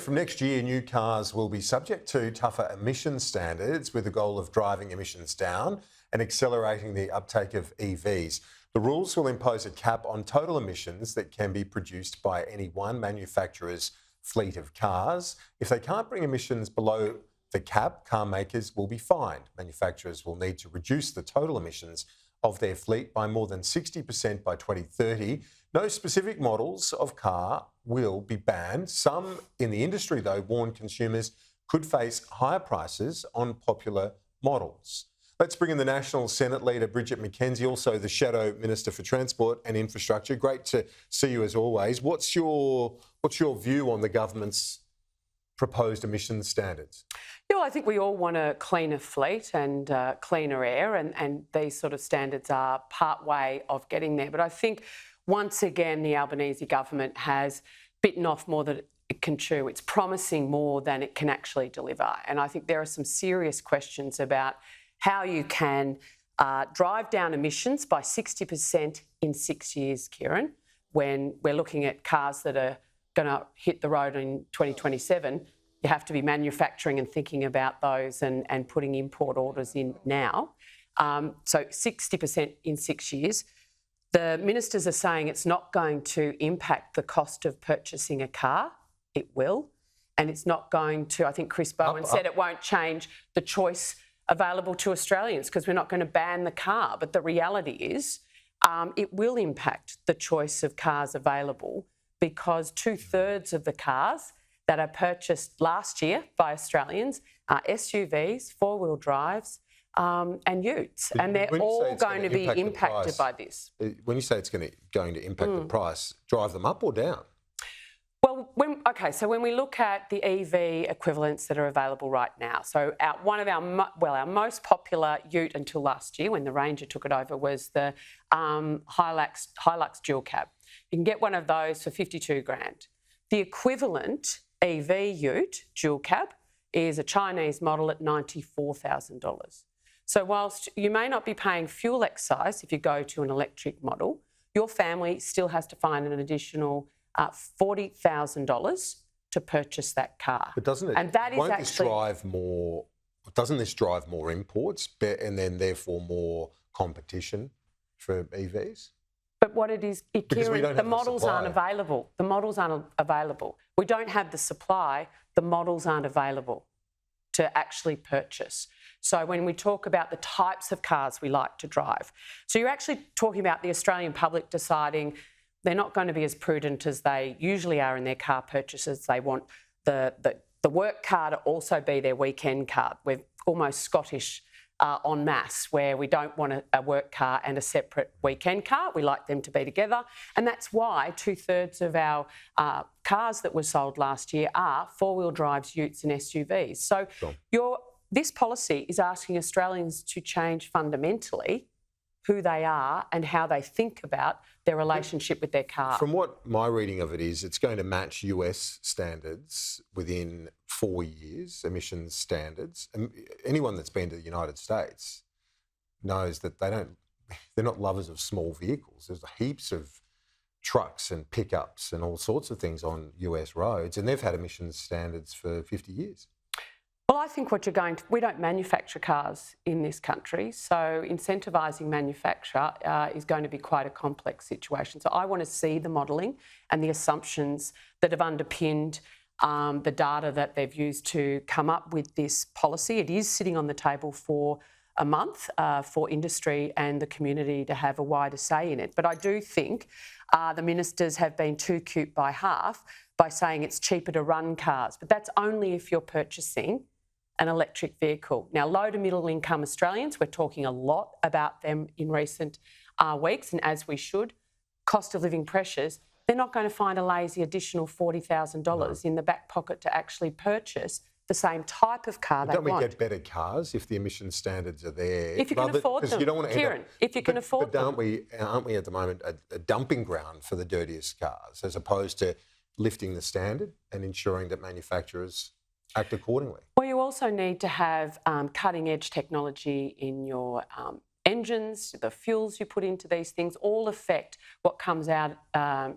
From next year, new cars will be subject to tougher emission standards with the goal of driving emissions down and accelerating the uptake of EVs. The rules will impose a cap on total emissions that can be produced by any one manufacturer's fleet of cars. If they can't bring emissions below the cap, car makers will be fined. Manufacturers will need to reduce the total emissions of their fleet by more than 60% by 2030. No specific models of car will be banned. Some in the industry, though, warn consumers could face higher prices on popular models. Let's bring in the National Senate leader, Bridget McKenzie, also the Shadow Minister for Transport and Infrastructure. Great to see you as always. What's your view on the government's proposed emissions standards? Yeah, well, I think we all want a cleaner fleet and cleaner air, and these sort of standards are part way of getting there. But I think once again the Albanese government has bitten off more than it can chew. It's promising more than it can actually deliver. And I think there are some serious questions about how you can drive down emissions by 60% in 6 years, Kieran, when we're looking at cars that are going to hit the road in 2027. You have to be manufacturing and thinking about those and putting import orders in now. So 60% in 6 years. The ministers are saying it's not going to impact the cost of purchasing a car. It will. And it's not going to, I think Chris Bowen said it won't change the choice available to Australians because we're not going to ban the car. But the reality is it will impact the choice of cars available because 2/3 of the cars that are purchased last year by Australians are SUVs, four-wheel drives, and utes, and they're all going to be impacted by this. When you say it's going to impact the price, drive them up or down? Well, when we look at the EV equivalents that are available right now, so our most popular ute until last year, when the Ranger took it over, was the Hilux dual cab. You can get one of those for 52 grand. The equivalent EV ute dual cab is a Chinese model at $94,000. So whilst you may not be paying fuel excise if you go to an electric model, your family still has to find an additional $40,000 to purchase that car. But doesn't it? And that is Doesn't this drive more imports and then therefore more competition for EVs? But what it is, Kieran, the models aren't available. The models aren't available. We don't have the supply. The models aren't available to actually purchase. So when we talk about the types of cars we like to drive, so you're actually talking about the Australian public deciding they're not going to be as prudent as they usually are in their car purchases. They want the work car to also be their weekend car. We're almost Scottish en masse, where we don't want a work car and a separate weekend car. We like them to be together. And that's why 2/3 of our cars that were sold last year are four-wheel drives, utes and SUVs. So this policy is asking Australians to change fundamentally who they are and how they think about their relationship with their car. From what my reading of it is, it's going to match US standards within 4 years, emissions standards. And anyone that's been to the United States knows that they're not lovers of small vehicles. There's heaps of trucks and pickups and all sorts of things on US roads, and they've had emissions standards for 50 years. Well, I think we don't manufacture cars in this country, so incentivising manufacture is going to be quite a complex situation. So I want to see the modelling and the assumptions that have underpinned the data that they've used to come up with this policy. It is sitting on the table for a month for industry and the community to have a wider say in it. But I do think the ministers have been too cute by half by saying it's cheaper to run cars. But that's only if you're purchasing an electric vehicle. Now, low to middle income Australians, we're talking a lot about them in recent weeks, and as we should, cost of living pressures, they're not going to find a lazy additional $40,000 in the back pocket to actually purchase the same type of car they want. Don't we get better cars if the emission standards are there? If you can afford them, Kieran, if you can afford them. But aren't we at the moment a dumping ground for the dirtiest cars as opposed to lifting the standard and ensuring that manufacturers act accordingly? Well, you also need to have cutting-edge technology in your engines, the fuels you put into these things, all affect what comes out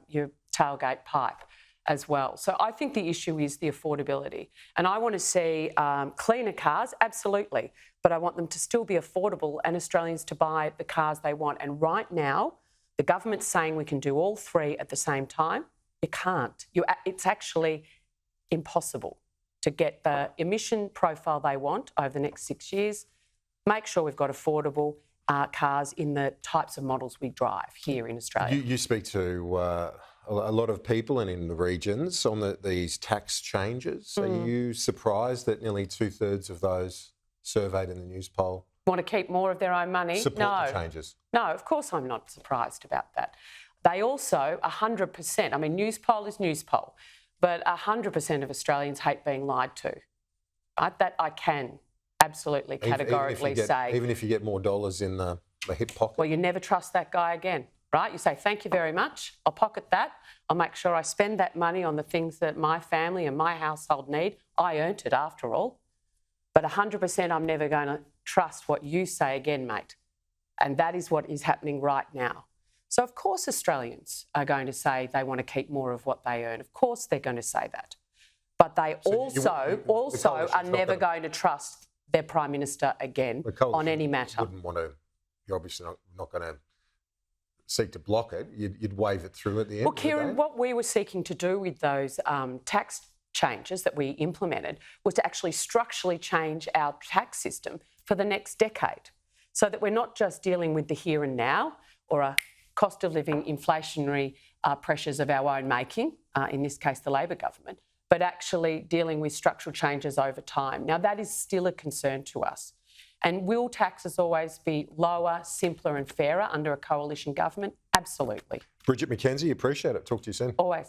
your tailgate pipe. as well. So I think the issue is the affordability. And I want to see cleaner cars, absolutely, but I want them to still be affordable and Australians to buy the cars they want. And right now, the government's saying we can do all three at the same time. You can't. It's actually impossible to get the emission profile they want over the next 6 years. Make sure we've got affordable cars in the types of models we drive here in Australia. You speak to a lot of people and in the regions on these tax changes. Are you surprised that nearly 2/3 of those surveyed in the news poll Want to keep more of their own money? support the changes? No, of course I'm not surprised about that. They also, 100%, I mean, news poll is news poll, but 100% of Australians hate being lied to. Right? That I can absolutely categorically say. Even if you get more dollars in the hip pocket? Well, you never trust that guy again, right? You say, thank you very much, I'll pocket that. I'll make sure I spend that money on the things that my family and my household need. I earned it after all. But 100% I'm never going to trust what you say again, mate. And that is what is happening right now. So, of course, Australians are going to say they want to keep more of what they earn. Of course they're going to say that. But they also are never going to trust their Prime Minister again on any matter. You're obviously not going to seek to block it. You'd wave it through at the end. Well, Kieran, what we were seeking to do with those tax changes that we implemented was to actually structurally change our tax system for the next decade so that we're not just dealing with the here and now or a cost of living inflationary pressures of our own making, in this case the Labor government, but actually dealing with structural changes over time. Now, that is still a concern to us. And will taxes always be lower, simpler and fairer under a coalition government? Absolutely. Bridget McKenzie, appreciate it. Talk to you soon. Always.